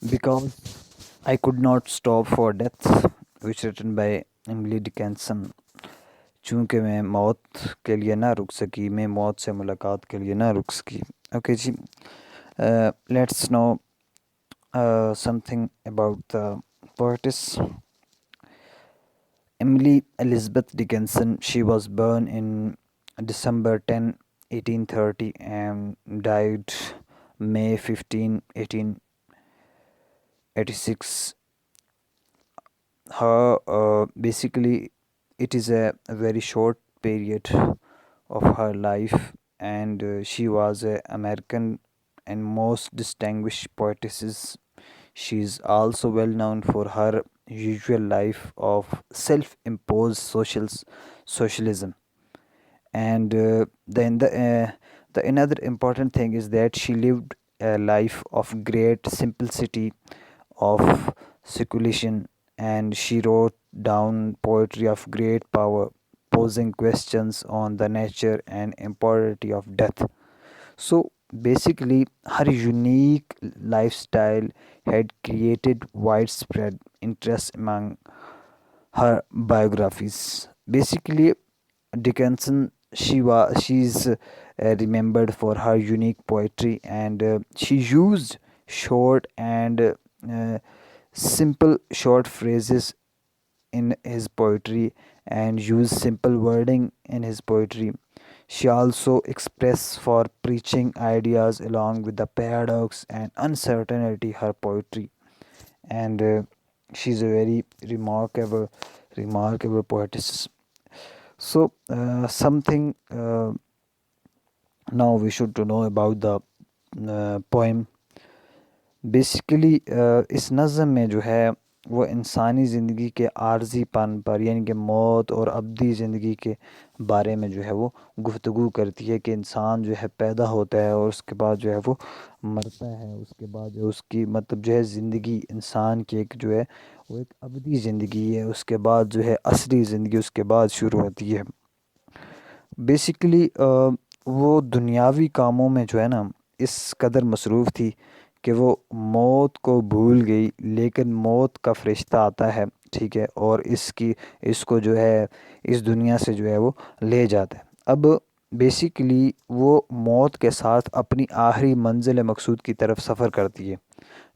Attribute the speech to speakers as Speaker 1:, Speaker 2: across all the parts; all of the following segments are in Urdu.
Speaker 1: Because I could not stop for death, which written by Emily Dickinson. چونکہ میں موت کے لیے نہ رک سکی، میں موت سے ملاقات کے لیے نہ رک سکی. اوکے جی، let's know something about the poetess Emily Elizabeth Dickinson. She was born in December 10, 1830 and died May 15, 1886. Her basically it is a very short period of her life, and she was an American and most distinguished poetess. She is also well known for her usual life of self-imposed socialism. And the another important thing is that she lived a life of great simplicity, of seclusion, and she wrote down poetry of great power, posing questions on the nature and importance of death. So basically, her unique lifestyle had created widespread interest among her biographies. Basically, Dickinson, she's remembered for her unique poetry, and she used short and simple short phrases in his poetry, and used simple wording in his poetry. She also expressed for preaching ideas along with the paradox and uncertainty her poetry, and she's a very remarkable poetess. So something now we should to know about the poem. Basically اس نظم میں جو ہے وہ انسانی زندگی کے عارضی پن پر، یعنی کہ موت اور ابدی زندگی کے بارے میں جو ہے وہ گفتگو کرتی ہے کہ انسان جو ہے پیدا ہوتا ہے اور اس کے بعد جو ہے وہ مرتا ہے. اس کے بعد جو اس کی مطلب جو ہے زندگی انسان کی ایک جو ہے وہ ایک ابدی زندگی ہے. اس کے بعد جو ہے اصلی زندگی اس کے بعد شروع ہوتی ہے. بیسیکلی وہ دنیاوی کاموں میں جو ہے نا اس قدر مصروف تھی کہ وہ موت کو بھول گئی، لیکن موت کا فرشتہ آتا ہے، ٹھیک ہے، اور اس کو جو ہے اس دنیا سے جو ہے وہ لے جاتا ہے. اب بیسیکلی وہ موت کے ساتھ اپنی آخری منزل مقصود کی طرف سفر کرتی ہے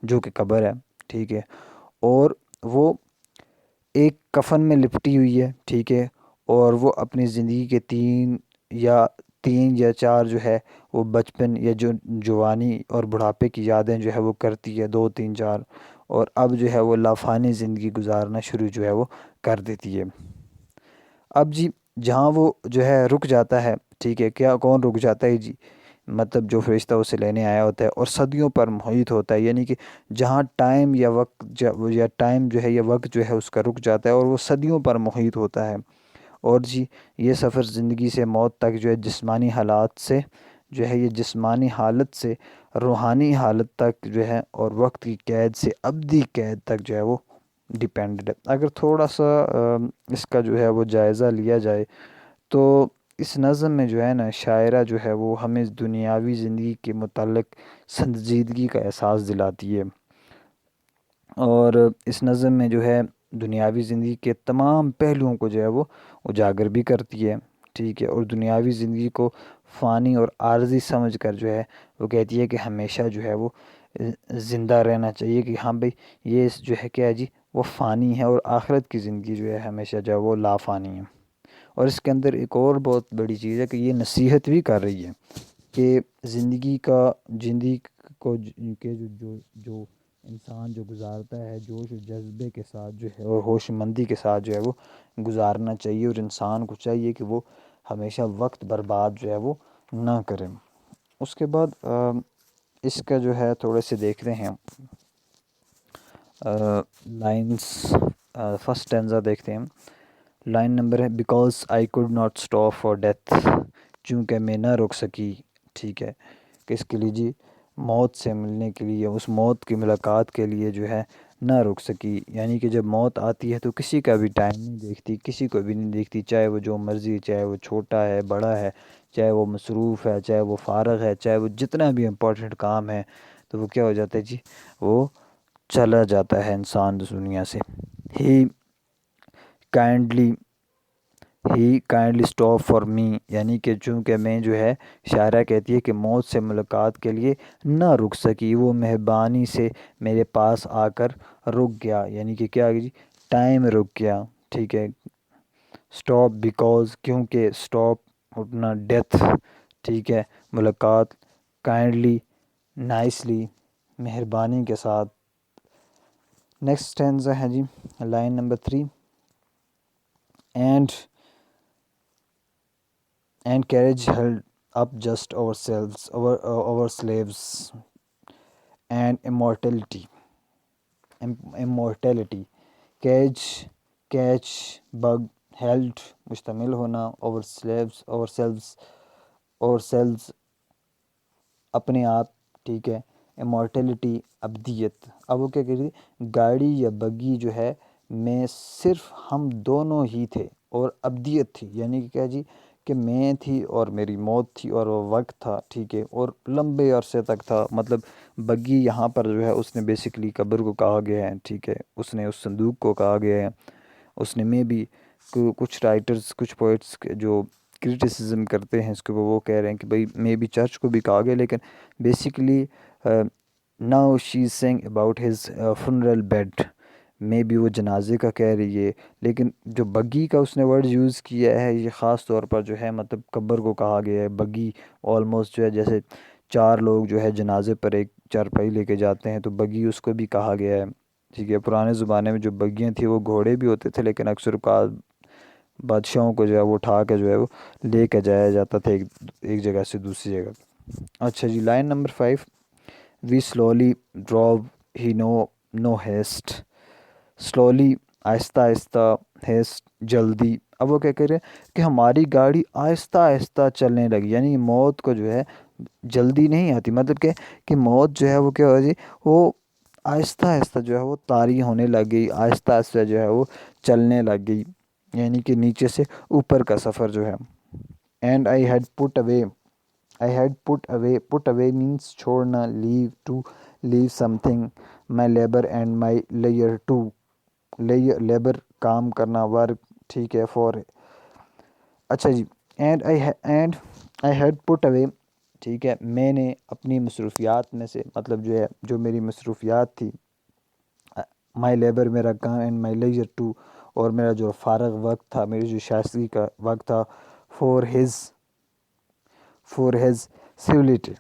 Speaker 1: جو کہ قبر ہے، ٹھیک ہے، اور وہ ایک کفن میں لپٹی ہوئی ہے، ٹھیک ہے، اور وہ اپنی زندگی کے تین یا چار جو ہے وہ بچپن یا جو جوانی اور بڑھاپے کی یادیں جو ہے وہ کرتی ہے، 2 3 4، اور اب جو ہے وہ لافانی زندگی گزارنا شروع جو ہے وہ کر دیتی ہے. اب جی جہاں وہ جو ہے رک جاتا ہے، ٹھیک ہے، کون رک جاتا ہے جی؟ مطلب جو فرشتہ اسے لینے آیا ہوتا ہے اور صدیوں پر محیط ہوتا ہے، یعنی کہ جہاں ٹائم یا وقت یا ٹائم جو ہے یا وقت جو ہے اس کا رک جاتا ہے اور وہ صدیوں پر محیط ہوتا ہے. اور جی یہ سفر زندگی سے موت تک جو ہے جسمانی حالات سے جو ہے یہ جسمانی حالت سے روحانی حالت تک جو ہے اور وقت کی قید سے ابدی قید تک جو ہے وہ ڈیپینڈڈ ہے. اگر تھوڑا سا اس کا جو ہے وہ جائزہ لیا جائے تو اس نظم میں جو ہے نا شاعرہ جو ہے وہ ہمیں دنیاوی زندگی کے متعلق سنجیدگی کا احساس دلاتی ہے، اور اس نظم میں جو ہے دنیاوی زندگی کے تمام پہلوؤں کو جو ہے وہ اجاگر بھی کرتی ہے، ٹھیک ہے، اور دنیاوی زندگی کو فانی اور عارضی سمجھ کر جو ہے وہ کہتی ہے کہ ہمیشہ جو ہے وہ زندہ رہنا چاہیے، کہ ہاں بھئی یہ جو ہے کیا ہے جی وہ فانی ہے، اور آخرت کی زندگی جو ہے ہمیشہ جو ہے وہ لا فانی ہے. اور اس کے اندر ایک اور بہت بڑی چیز ہے کہ یہ نصیحت بھی کر رہی ہے کہ زندگی کو کے جو انسان جو گزارتا ہے جوش و جذبے کے ساتھ جو ہے اور ہوش مندی کے ساتھ جو ہے وہ گزارنا چاہیے، اور انسان کو چاہیے کہ وہ ہمیشہ وقت برباد جو ہے وہ نہ کرے. اس کے بعد اس کا جو ہے تھوڑے سے دیکھتے ہیں لائنس. فرسٹ ٹینزا دیکھتے ہیں. لائن نمبر ہے because I could not stop for death, چونکہ میں نہ روک سکی، ٹھیک ہے، کس کے لیے جی؟ موت سے ملنے کے لیے، اس موت کی ملاقات کے لیے جو ہے نہ رک سکی. یعنی کہ جب موت آتی ہے تو کسی کا بھی ٹائم نہیں دیکھتی، کسی کو بھی نہیں دیکھتی، چاہے وہ جو مرضی، چاہے وہ چھوٹا ہے بڑا ہے، چاہے وہ مصروف ہے، چاہے وہ فارغ ہے، چاہے وہ جتنا بھی امپورٹنٹ کام ہے، تو وہ کیا ہو جاتا ہے جی وہ چلا جاتا ہے انسان اس دنیا سے. ہی کائنڈلی اسٹاپ فار می، یعنی کہ چونکہ میں جو ہے شاعرہ کہتی ہے کہ موت سے ملاقات کے لیے نہ رک سکی، وہ مہربانی سے میرے پاس آ کر رک گیا. یعنی کہ کیا جی، ٹائم رک گیا. ٹھیک ہے. اسٹاپ بیکاز، کیونکہ، اسٹاپ اٹھنا، ڈیتھ. ٹھیک ہے. ملاقات، کائنڈلی، نائسلی، مہربانی کے ساتھ. نیکسٹ اسٹینزا ہے جی line number 3. And carriage held up just ourselves, our slaves, and immortality. کیچ بگ، ہیلڈ مشتمل ہونا، ourselves اپنے آپ. ٹھیک ہے. immortality ابدیت. اب وہ کیا کہہ رہی ہے، گاڑی یا بگی جو ہے میں صرف ہم دونوں ہی تھے اور ابدیت تھی. یعنی کہ کیا جی، کہ میں تھی اور میری موت تھی اور وہ وقت تھا. ٹھیک ہے. اور لمبے عرصے تک تھا. مطلب بگی یہاں پر جو ہے اس نے بیسیکلی قبر کو کہا گیا ہے. ٹھیک ہے. اس نے اس صندوق کو کہا گیا ہے. اس نے میں بھی کچھ رائٹرز، کچھ پوئٹس جو کرٹیسزم کرتے ہیں اس کے، وہ کہہ رہے ہیں کہ بھئی میں بھی چرچ کو بھی کہا گیا، لیکن basically now she is saying about his funeral bed. میں بھی وہ جنازے کا کہہ رہی ہے، لیکن جو بگی کا اس نے ورڈ یوز کیا ہے یہ خاص طور پر جو ہے مطلب قبر کو کہا گیا ہے. بگی آلموسٹ جو ہے جیسے 4 لوگ جو ہے جنازے پر ایک چارپائی لے کے جاتے ہیں تو بگی اس کو بھی کہا گیا ہے. ٹھیک ہے. پرانے زمانے میں جو بگیاں تھیں وہ گھوڑے بھی ہوتے تھے، لیکن اکثر اوقات بادشاہوں کو جو ہے وہ اٹھا کے جو ہے وہ لے کے جایا جاتا تھا ایک جگہ سے دوسری جگہ. اچھا جی لائن نمبر 5. وی سلولی ڈراو، ہی نو ہیسٹ. سلولی آہستہ آہستہ، ہیسٹ جلدی. اب وہ کیا کہہ رہے ہیں کہ ہماری گاڑی آہستہ آہستہ چلنے لگی. یعنی موت کو جو ہے جلدی نہیں آتی. مطلب کہ موت جو ہے وہ کیا ہو جی، وہ آہستہ آہستہ جو ہے وہ طاری ہونے لگ گئی، آہستہ آہستہ جو ہے وہ چلنے لگ گئی. یعنی کہ نیچے سے اوپر کا سفر جو ہے. And I had put away means چھوڑنا، leave something, my labour and my لیئر ٹو. لیبر کام کرنا، ورک. ٹھیک ہے. فور. اچھا جی. اینڈ آئی ہیڈ پٹ اوے. ٹھیک ہے. میں نے اپنی مصروفیات میں سے، مطلب جو ہے جو میری مصروفیات تھی، مائی لیبر میرا کام، اینڈ مائی لیجر ٹو، اور میرا جو فارغ وقت تھا، میری جو شائستگی کا وقت تھا، فور ہیز سیولیٹی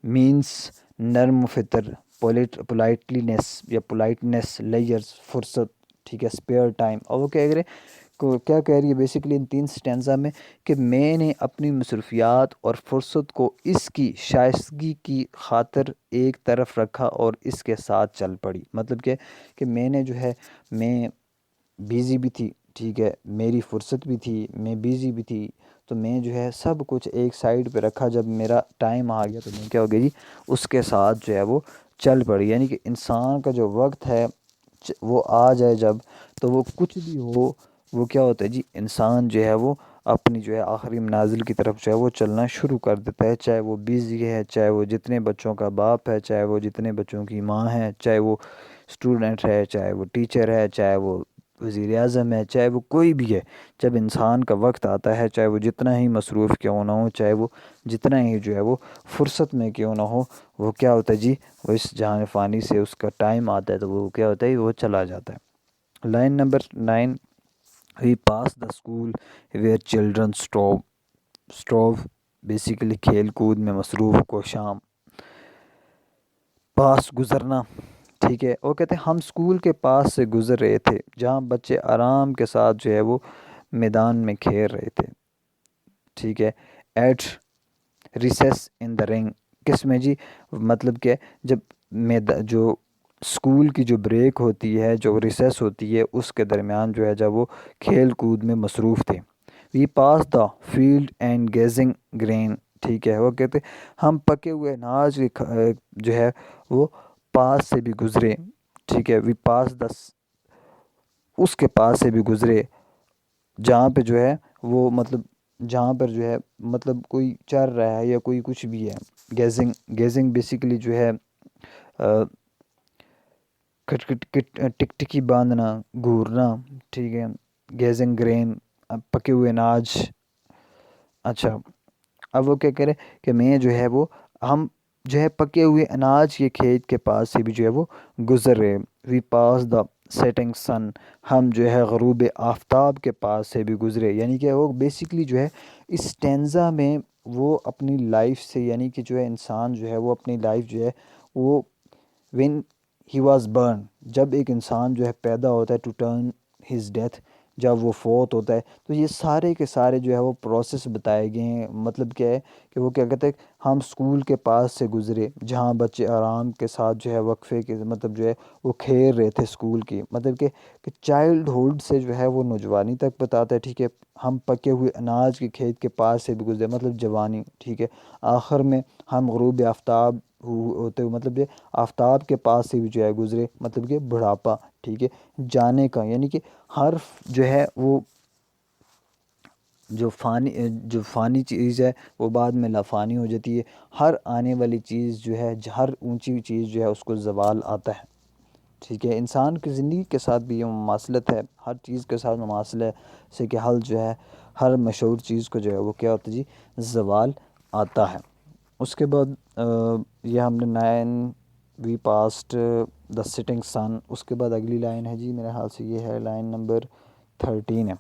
Speaker 1: مینس نرم فطر، پولائٹلینس یا پولائٹنس، لیئرز فرصت. ٹھیک ہے. Spare time. اور وہ کیا کہہ رہی ہے بیسیکلی ان 3 سٹینزا میں کہ میں نے اپنی مصروفیات اور فرصت کو اس کی شائستگی کی خاطر ایک طرف رکھا اور اس کے ساتھ چل پڑی. مطلب کہ میں نے جو ہے میں بیزی بھی تھی. ٹھیک ہے. میری فرصت بھی تھی، میں بیزی بھی تھی، تو میں جو ہے سب کچھ ایک سائڈ پہ رکھا. جب میرا ٹائم آ گیا تو میں کیا ہو گئی جی، اس کے ساتھ جو ہے وہ چل پڑی. یعنی کہ انسان کا جو وقت ہے وہ آ جائے جب، تو وہ کچھ بھی ہو، وہ کیا ہوتا ہے جی، انسان جو ہے وہ اپنی جو ہے آخری منازل کی طرف جو ہے وہ چلنا شروع کر دیتا ہے. چاہے وہ بیزی ہے، چاہے وہ جتنے بچوں کا باپ ہے، چاہے وہ جتنے بچوں کی ماں ہے، چاہے وہ اسٹوڈنٹ ہے، چاہے وہ ٹیچر ہے، چاہے وہ وزیر اعظم ہے، چاہے وہ کوئی بھی ہے. جب انسان کا وقت آتا ہے، چاہے وہ جتنا ہی مصروف کیوں نہ ہو، چاہے وہ جتنا ہی جو ہے وہ فرصت میں کیوں نہ ہو، وہ کیا ہوتا ہے جی، وہ اس جہان فانی سے اس کا ٹائم آتا ہے تو وہ کیا ہوتا ہے، وہ چلا جاتا ہے. Line number 9. We pass the school where children strove, basically کھیل کود میں مصروف کو شام. پاس گزرنا. ٹھیک ہے. وہ کہتے ہیں ہم اسکول کے پاس سے گزر رہے تھے جہاں بچے آرام کے ساتھ جو ہے وہ میدان میں کھیل رہے تھے. ٹھیک ہے. ایٹ ریسیس ان دا رنگ، کس میں جی، مطلب کہ جب جو اسکول کی جو بریک ہوتی ہے، جو ریسیس ہوتی ہے، اس کے درمیان جو ہے جب وہ کھیل کود میں مصروف تھے. We pass the field and gazing grain. ٹھیک ہے. وہ کہتے ہم پکے ہوئے اناج جو ہے وہ پاس سے بھی گزرے. ٹھیک ہے. وی پاس دا، اس کے پاس سے بھی گزرے جہاں پہ جو ہے وہ مطلب جہاں پر جو ہے مطلب کوئی چر رہا ہے یا کوئی کچھ بھی ہے. گیزنگ بیسیکلی جو ہے ٹکٹکی باندھنا، گھورنا، ٹھیک ہے، گیزنگ گرین، پکے ہوئے اناج. اچھا، اب وہ کیا کرے کہ میں جو ہے وہ ہم جو ہے پکے ہوئے اناج کے کھیت کے پاس سے بھی جو ہے وہ گزر رہے. وی پاس دا سیٹنگ سن، ہم جو ہے غروب آفتاب کے پاس سے بھی گزرے. یعنی کہ وہ بیسکلی جو ہے اس اسٹینزا میں وہ اپنی لائف سے، یعنی کہ جو ہے انسان جو ہے وہ اپنی لائف جو ہے وہ وین ہی واز برن، جب ایک انسان جو ہے پیدا ہوتا ہے ٹو ٹرن ہز ڈیتھ، جب وہ فوت ہوتا ہے، تو یہ سارے کے سارے جو ہے وہ پروسیس بتائے گئے ہیں. مطلب کیا ہے کہ وہ کیا کہتے ہیں، ہم اسکول کے پاس سے گزرے جہاں بچے آرام کے ساتھ جو ہے وقفے کے مطلب جو ہے وہ کھیل رہے تھے اسکول کی. مطلب کہ چائلڈ ہوڈ سے جو ہے وہ نوجوانی تک بتاتا ہے. ٹھیک ہے، ہم پکے ہوئے اناج کے کھیت کے پاس سے بھی گزرے مطلب جوانی. ٹھیک ہے، آخر میں ہم غروب آفتاب ہوتے ہوئے مطلب یہ آفتاب کے پاس سے بھی جو ہے گزرے مطلب کہ بڑھاپا. ٹھیک ہے، جانے کا، یعنی کہ ہر جو ہے وہ جو فانی چیز ہے وہ بعد میں لافانی ہو جاتی ہے. ہر آنے والی چیز جو ہے، ہر اونچی چیز جو ہے اس کو زوال آتا ہے. ٹھیک ہے، انسان کی زندگی کے ساتھ بھی یہ مماثلت ہے، ہر چیز کے ساتھ مماثلت ہے سے کہ حل جو ہے ہر مشہور چیز کو جو ہے وہ کیا ہوتا ہے جی، زوال آتا ہے. اس کے بعد یہ ہم نے 9 وی پاسٹ دا سٹنگ سن. اس کے بعد اگلی لائن ہے جی، میرے خیال سے یہ ہے لائن نمبر 13 ہے.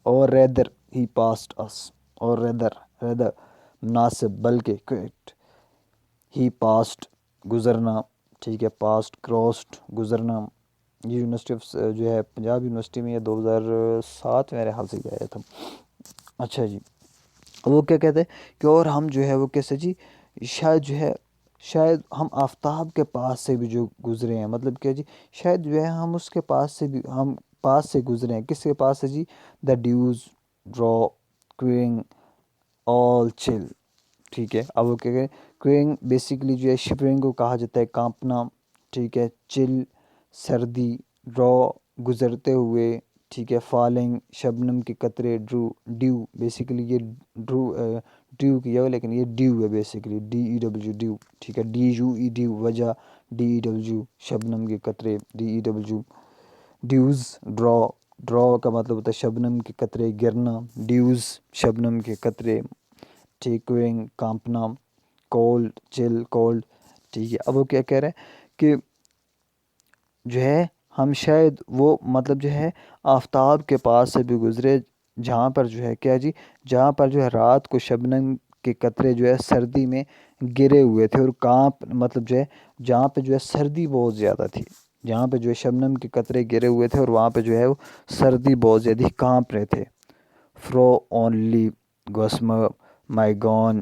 Speaker 1: اور ریدر ہی پاسٹ اس، اور ریدر مناسب بلکہ کریکٹ، ہی پاسٹ گزرنا. ٹھیک ہے، پاسٹ کراسڈ گزرنا. یہ یونیورسٹی جو ہے پنجاب یونیورسٹی میں یہ 2007 میرے حال سے گیا تھا. اچھا جی، وہ کیا کہتے ہیں کہ اور ہم جو ہے وہ کیسے جی، شاید ہم آفتاب کے پاس سے بھی جو گزرے ہیں. مطلب کہ جی شاید جو ہے ہم اس کے پاس سے بھی ہم پاس سے گزرے ہیں. کس کے پاس سے جی؟ دا ڈیوز ڈرا کوئنگ آل چل. ٹھیک ہے، اب وہ کیا کہ کوئنگ بیسکلی جو ہے شپرنگ کو کہا جاتا ہے، کانپنا. ٹھیک ہے، چل سردی، ڈرا گزرتے ہوئے. ٹھیک ہے، فالنگ شبنم کے قطرے، ڈیو بیسیکلی یہ ڈیو کیا ہو لیکن یہ ڈیو ہے بیسیکلی، DEW ڈیو. ٹھیک ہے، DUE ڈیو وجہ، DEW شبنم کے قطرے، DEW ڈیوز. ڈرا کا مطلب ہوتا ہے شبنم کے قطرے گرنا، ڈیوز شبنم کے قطرے. ٹھیک، کوئنگ کانپنا، کولڈ چل کولڈ. ٹھیک ہے، اب وہ کیا کہہ رہے ہیں کہ جو ہے ہم شاید وہ مطلب جو ہے آفتاب کے پاس سے بھی گزرے جہاں پر جو ہے کیا جی، جہاں پر جو ہے رات کو شبنم کے قطرے جو ہے سردی میں گرے ہوئے تھے اور مطلب جو ہے جہاں پہ جو ہے سردی بہت زیادہ تھی، جہاں پہ جو ہے شبنم کے قطرے گرے ہوئے تھے اور وہاں پہ جو ہے وہ سردی بہت زیادہ کانپ رہے تھے. For only gossamer my gown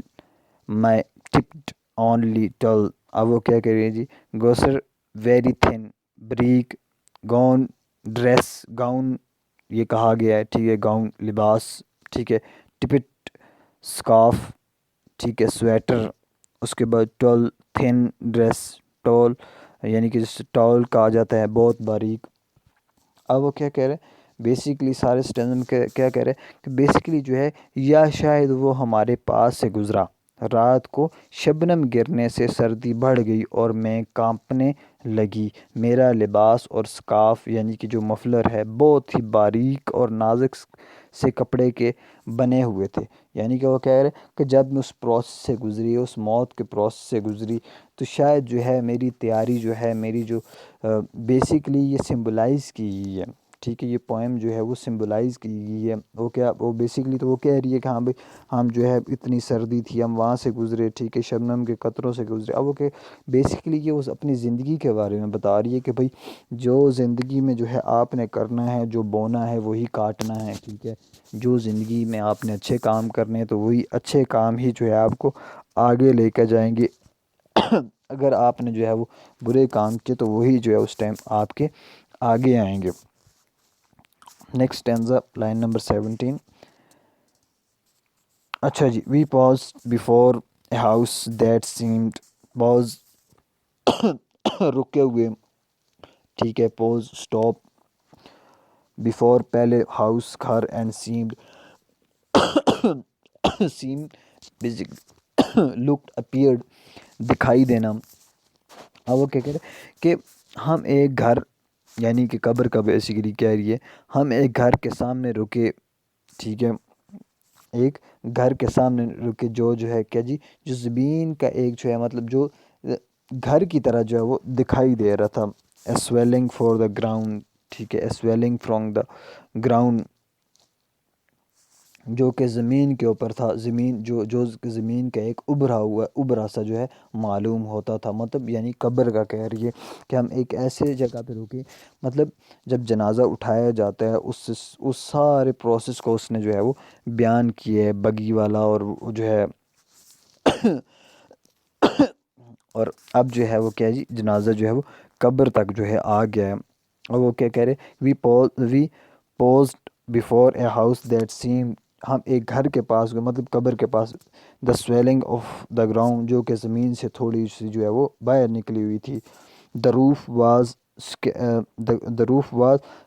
Speaker 1: my tippet only tulle. اب وہ کیا کہہ رہی ہے جی، gossamer very thin break, gown dress gown یہ کہا گیا ہے. ٹھیک ہے، گاؤن لباس. ٹھیک ہے، ٹپٹ سکارف. ٹھیک ہے، سویٹر. اس کے بعد ٹول تھن ڈریس، ٹول یعنی کہ جس ٹول کہا جاتا ہے بہت باریک. اب وہ کیا کہہ رہے ہیں بیسکلی سارے اسٹینڈ کیا کہہ رہے ہیں کہ بیسکلی جو ہے یا شاید وہ ہمارے پاس سے گزرا، رات کو شبنم گرنے سے سردی بڑھ گئی اور میں کانپنے لگی. میرا لباس اور سکارف یعنی کہ جو مفلر ہے بہت ہی باریک اور نازک سے کپڑے کے بنے ہوئے تھے. یعنی کہ وہ کہہ رہے کہ جب میں اس پروسیس سے گزری، اس موت کے پروسیس سے گزری، تو شاید جو ہے میری تیاری جو ہے میری جو بیسکلی یہ سمبلائز کی گئی ہے. ٹھیک ہے، یہ پوئم جو ہے وہ سمبلائز کی گئی ہے. وہ بیسکلی تو وہ کہہ رہی ہے کہ ہاں بھائی ہم جو ہے اتنی سردی تھی ہم وہاں سے گزرے. ٹھیک ہے، شبنم کے قطروں سے گزرے. اب وہ کہ بیسکلی یہ اس اپنی زندگی کے بارے میں بتا رہی ہے کہ بھائی جو زندگی میں جو ہے آپ نے کرنا ہے، جو بونا ہے وہی کاٹنا ہے. ٹھیک ہے، جو زندگی میں آپ نے اچھے کام کرنے ہیں تو وہی اچھے کام ہی جو ہے آپ کو آگے لے کر جائیں گے. اگر آپ نے جو ہے وہ برے کام کیے تو وہی جو ہے اس ٹائم آپ کے آگے آئیں گے. Next stanza line number 17. اچھا جی، we pause before a house that seemed, pause رکے ہوئے. ٹھیک ہے، پوز اسٹاپ، بیفور پہلے، ہاؤس گھر، and seemed basic looked appeared دکھائی دینا. اب وہ کیا کہہ رہے کہ ہم ایک گھر یعنی کہ قبر کا بیسیکلی کہہ رہی ہے ہم ایک گھر کے سامنے رکے، ٹھیک ہے، ایک گھر کے سامنے رکے جو ہے کیا جی جو زمین کا ایک جو ہے مطلب جو گھر کی طرح جو ہے وہ دکھائی دے رہا تھا، اے سویلنگ فور دا گراؤنڈ، ٹھیک ہے، اے سویلنگ فرام دا گراؤنڈ، جو کہ زمین کے اوپر تھا، زمین جو زمین کا ایک ابھرا سا جو ہے معلوم ہوتا تھا، مطلب یعنی قبر کا کہہ رہی ہے کہ ہم ایک ایسے جگہ پہ رکے، مطلب جب جنازہ اٹھایا جاتا ہے اس سارے پروسیس کو اس نے جو ہے وہ بیان کیا ہے بگی والا، اور وہ جو ہے اور اب جو ہے وہ کیا جی جنازہ جو ہے وہ قبر تک جو ہے آ گیا ہے، اور وہ کیا کہہ رہے we paused before a house that seem, ہم ایک گھر کے پاس گئے مطلب قبر کے پاس، the swelling of the ground, جو کہ زمین سے تھوڑی سی جو ہے وہ باہر نکلی ہوئی تھی، دا روف واز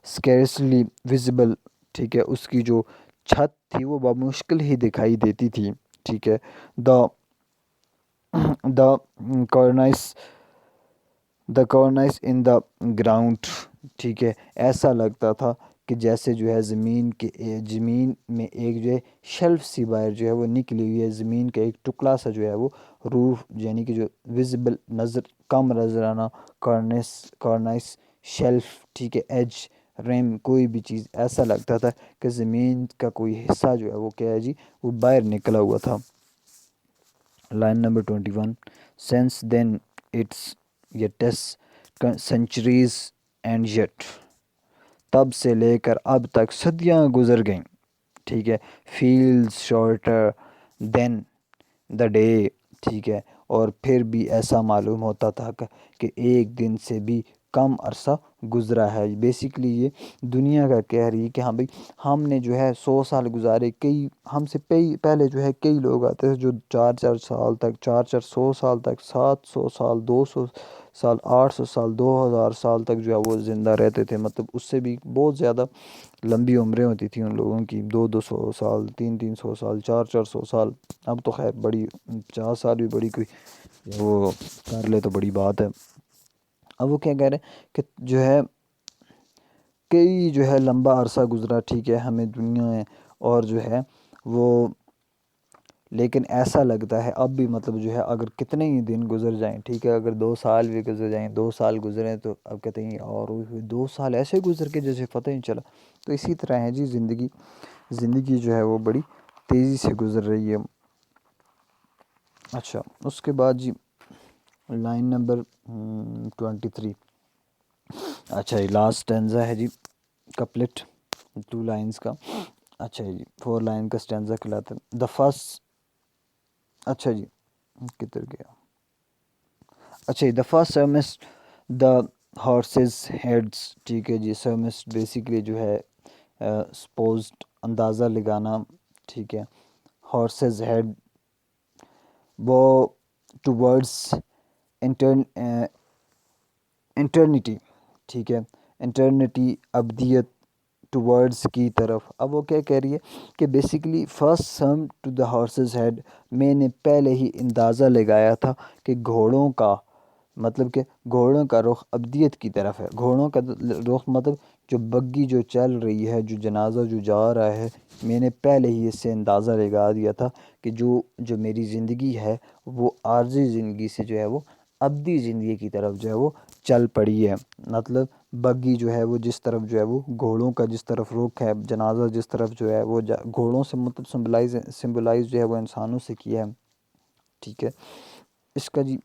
Speaker 1: اسکیرسلی ویزیبل، ٹھیک ہے، اس کی جو چھت تھی وہ بمشکل ہی دکھائی دیتی تھی، ٹھیک ہے، دا دا کارنائس ان دا گراؤنڈ، ٹھیک ہے، ایسا لگتا تھا کہ جیسے جو ہے زمین میں ایک جو ہے شیلف سی باہر جو ہے وہ نکلی ہوئی ہے، زمین کا ایک ٹکڑا سا جو ہے وہ روف یعنی کہ جو ویزیبل کم نظر آنا، کارنائس شیلف، ٹھیک ہے، ایج ریم، کوئی بھی چیز ایسا لگتا تھا کہ زمین کا کوئی حصہ جو ہے وہ کیا ہے جی وہ باہر نکلا ہوا تھا۔ Line number 21، since then it's tis centuries and yet, تب سے لے کر اب تک صدیاں گزر گئیں، ٹھیک ہے، feels shorter than the day, ٹھیک ہے، اور پھر بھی ایسا معلوم ہوتا تھا کہ ایک دن سے بھی کم عرصہ گزرا ہے۔ بیسیکلی یہ دنیا کا کہہ رہی ہے کہ ہاں بھائی ہم نے جو ہے 100 سال گزارے، ہم سے پہلے جو ہے کئی لوگ آتے تھے جو 400 سال تک، 100 سال تک، 700 سال، 200 سال، 800 سال، 2000 سال تک جو ہے وہ زندہ رہتے تھے، مطلب اس سے بھی بہت زیادہ لمبی عمریں ہوتی تھیں ان لوگوں کی، 200 سال، 300 سال، 400 سال، اب تو خیر بڑی 50 سال بھی بڑی کوئی وہ کر لے تو بڑی بات ہے۔ اب وہ کیا کہہ رہے ہیں کہ جو ہے کئی جو ہے لمبا عرصہ گزرا، ٹھیک ہے، ہمیں دنیا میں، اور جو ہے وہ لیکن ایسا لگتا ہے اب بھی مطلب جو ہے اگر کتنے ہی دن گزر جائیں، ٹھیک ہے، اگر 2 سال بھی گزر جائیں، 2 سال گزریں تو اب کہتے ہیں اور 2 سال ایسے گزر کے جیسے پتہ ہی نہیں چلا، تو اسی طرح ہے جی زندگی جو ہے وہ بڑی تیزی سے گزر رہی ہے۔ اچھا اس کے بعد جی لائن نمبر 23، اچھا جی لاسٹ اسٹینزا ہے جی کپلٹ 2 لائنز کا، اچھا جی 4 لائن کا اسٹینزا کہلاتا ہے، دا فرسٹ، اچھا جی کدھر گیا، اچھا جی the first surmised the horses heads, ٹھیک ہے جی، سرمسٹ بیسیکلی جو ہے سپوزڈ اندازہ لگانا، ٹھیک ہے، ہارسز ہیڈ وہ ٹورڈس انٹرنیٹی، ٹھیک ہے، انٹرنیٹی ابدیت، ٹورڈز کی طرف۔ اب وہ کیا کہہ رہی ہے کہ basically first surmised the horses head, میں نے پہلے ہی اندازہ لگایا تھا کہ گھوڑوں کا مطلب کہ گھوڑوں کا رخ ابدیت کی طرف ہے، گھوڑوں کا رخ مطلب جو بگی جو چل رہی ہے، جو جنازہ جو جا رہا ہے، میں نے پہلے ہی اس سے اندازہ لگا دیا تھا کہ جو میری زندگی ہے وہ عارضی زندگی سے جو ہے وہ ابدی زندگی کی طرف جو ہے وہ چل پڑی ہے، مطلب بگی جو ہے وہ جس طرف جو ہے وہ گھوڑوں کا جس طرف رخ ہے، جنازہ جس طرف جو ہے وہ گھوڑوں سے مطلب سمبلائز جو ہے وہ انسانوں سے کیا ہے، ٹھیک ہے۔ اس کا جی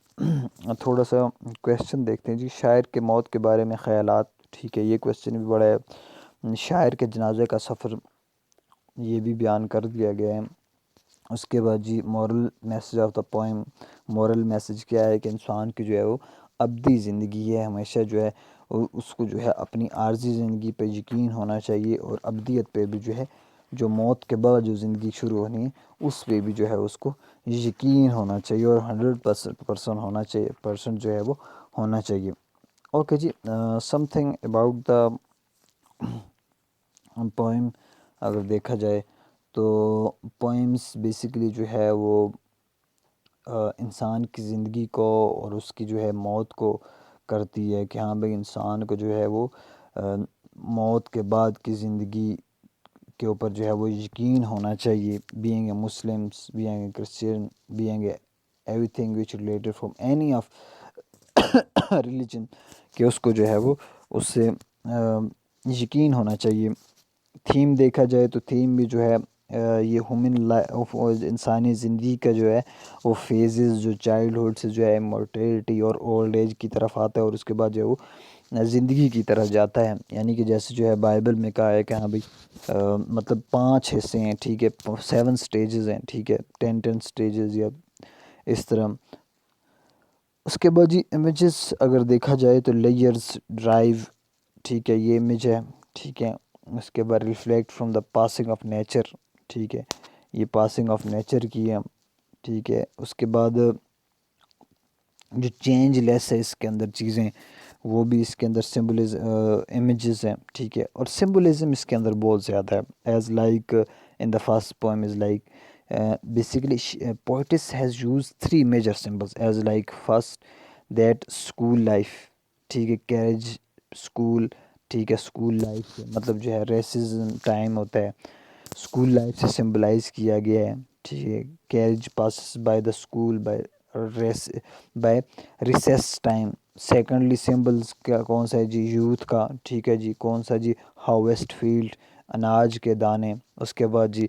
Speaker 1: تھوڑا سا کویشچن دیکھتے ہیں جی، شاعر کے موت کے بارے میں خیالات، ٹھیک ہے، یہ کویشچن بھی بڑا ہے، شاعر کے جنازے کا سفر یہ بھی بیان کر دیا گیا ہے۔ اس کے بعد جی moral message of the poem, moral message کیا ہے کہ انسان کی جو ہے وہ ابدی زندگی ہے، ہمیشہ جو ہے اس کو جو ہے اپنی عارضی زندگی پہ یقین ہونا چاہیے، اور ابدیت پہ بھی جو ہے جو موت کے بعد جو زندگی شروع ہونی ہے اس پہ بھی جو ہے اس کو یقین ہونا چاہیے، اور 100% ہونا چاہیے، پرسنٹ جو ہے وہ ہونا چاہیے۔ اوکے جی something about the poem اگر دیکھا جائے تو پوئمس بیسیکلی جو ہے وہ انسان کی زندگی کو اور اس کی جو ہے موت کو کرتی ہے کہ ہاں بھائی انسان کو جو ہے وہ موت کے بعد کی زندگی کے اوپر جو ہے وہ یقین ہونا چاہیے. Being a Muslims, being a Christian, being a every thing which related from any of religion, کہ اس کو جو ہے وہ اس سے یقین ہونا چاہیے. تھیم دیکھا جائے تو تھیم بھی جو ہے یہ انسانی زندگی کا جو ہے وہ فیزز جو چائلڈ ہوڈ سے جو ہے مورٹیلٹی اور اولڈ ایج کی طرف آتا ہے, اور اس کے بعد جو ہے وہ زندگی کی طرف جاتا ہے. یعنی کہ جیسے جو ہے بائبل میں کہا ہے کہ ہاں بھائی مطلب 5 حصے ہیں, ٹھیک ہے, 7 سٹیجز ہیں, ٹھیک ہے, 10 سٹیجز یا اس طرح. اس کے بعد جی امیجز اگر دیکھا جائے تو لیئرز, ڈرائیو, ٹھیک ہے, یہ امیج ہے, ٹھیک ہے. اس کے بعد reflect from the passing of nature, ٹھیک ہے, یہ پاسنگ آف نیچر کی ہے, ٹھیک ہے. اس کے بعد جو چینج لیس ہے اس کے اندر چیزیں, وہ بھی اس کے اندر امیجز ہیں, ٹھیک ہے. اور سمبلزم اس کے اندر بہت زیادہ ہے. As like in the first poem is like basically poetess has used 3 major symbols as like first that school life, ٹھیک ہے, کیریج اسکول, ٹھیک ہے, اسکول لائف مطلب جو ہے ریسزم ٹائم ہوتا ہے, اسکول لائف سے سمبلائز کیا گیا ہے, ٹھیک ہے. Carriage passes by the school by recess time. Secondly symbols کا کون سا ہے جی, یوتھ کا, ٹھیک ہے جی. کون سا جی, ہارویسٹ فیلڈ, اناج کے دانے. اس کے بعد جی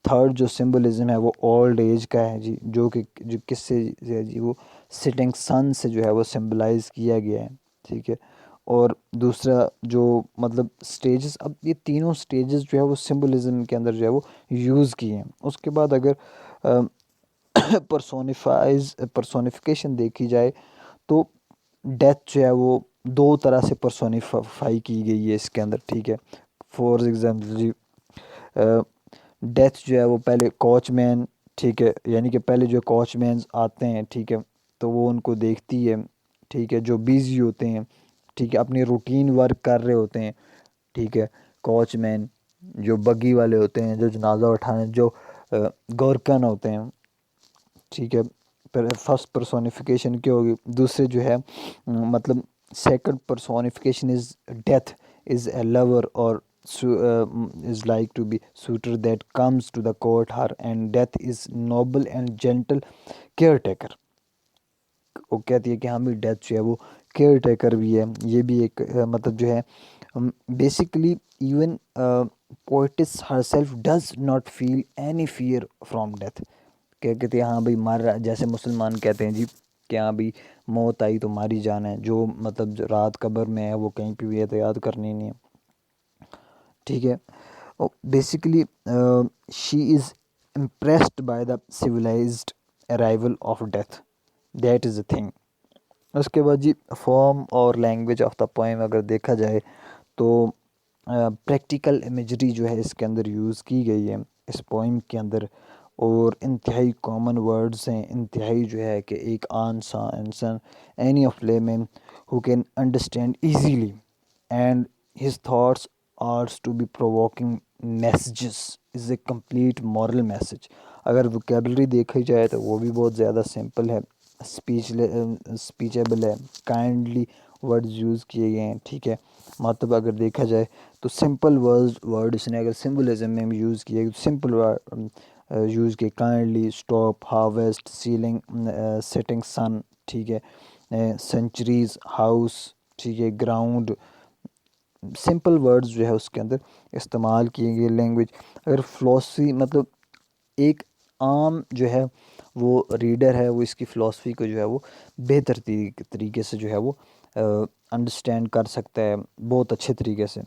Speaker 1: تھرڈ جو سمبلزم ہے وہ اولڈ ایج کا ہے جی, جو کس سے جی وہ سٹنگ سن سے جو ہے وہ سمبلائز کیا گیا ہے, ٹھیک ہے. اور دوسرا جو مطلب سٹیجز, اب یہ تینوں سٹیجز جو ہے وہ سمبلزم کے اندر جو ہے وہ یوز کیے ہیں. اس کے بعد اگر پرسونیفیکیشن دیکھی جائے تو ڈیتھ جو ہے وہ 2 طرح سے پرسونیفائی کی گئی ہے اس کے اندر, ٹھیک ہے. فار ایگزامپل جی ڈیتھ جو ہے وہ پہلے کوچ مین, ٹھیک ہے, یعنی کہ پہلے جو کوچ مینز آتے ہیں, ٹھیک ہے, تو وہ ان کو دیکھتی ہے, ٹھیک ہے, جو بیزی ہوتے ہیں, ٹھیک ہے, اپنی روٹین ورک کر رہے ہوتے ہیں, ٹھیک ہے. کوچ مین جو بگی والے ہوتے ہیں, جو جنازہ اٹھانے, جو گورکن ہوتے ہیں, ٹھیک ہے. پھر فرسٹ پرسونیفیکیشن کیا ہوگی, دوسرے جو ہے مطلب second personification is death is a lover اور is like to be suitor that comes to the court her, and death is noble and gentle caretaker. وہ کہتی ہے کہ ہاں بھی ڈیتھ جو ہے وہ کیئر ٹیکر بھی ہے. یہ بھی ایک مطلب جو ہے basically even poetess herself does not feel any fear from death. کہتے ہیں ہاں بھائی مر رہا, جیسے مسلمان کہتے ہیں جی کہ ہاں بھائی موت آئی تو ماری جانا ہے, جو مطلب رات قبر میں ہے وہ کہیں پہ بھی احتیاط کرنی نہیں ہے, ٹھیک ہے. Basically she is impressed by the civilised arrival of death, that is a thing. اس کے بعد جی فارم اور لینگویج آف دا پوئم اگر دیکھا جائے تو پریکٹیکل امیجری جو ہے اس کے اندر یوز کی گئی ہے اس پوئم کے اندر, اور انتہائی کامن ورڈز ہیں, انتہائی جو ہے کہ ایک انسان any of layman who can understand easily, and his thoughts arts to be provoking messages is a complete moral message. اگر ووکیبلری دیکھی جائے تو وہ بھی بہت زیادہ سمپل ہے, اسپیچیبل ہے, کائنڈلی ورڈز یوز کیے گئے ہیں, ٹھیک ہے. مطلب اگر دیکھا جائے تو سمپل ورڈس نے اگر سمبلزم میں یوز کیے, سمپل یوز کیے, kindly, stop, harvest, ceiling, setting sun, ٹھیک ہے, سینچریز, ہاؤس, ٹھیک ہے, گراؤنڈ. سمپل ورڈز جو ہے اس کے اندر استعمال کیے گئے. لینگویج اگر فلاسفی مطلب ایک عام جو ہے وہ ریڈر ہے وہ اس کی فلاسفی کو جو ہے وہ بہتر طریقے سے جو ہے وہ انڈرسٹینڈ کر سکتا ہے, بہت اچھے طریقے سے.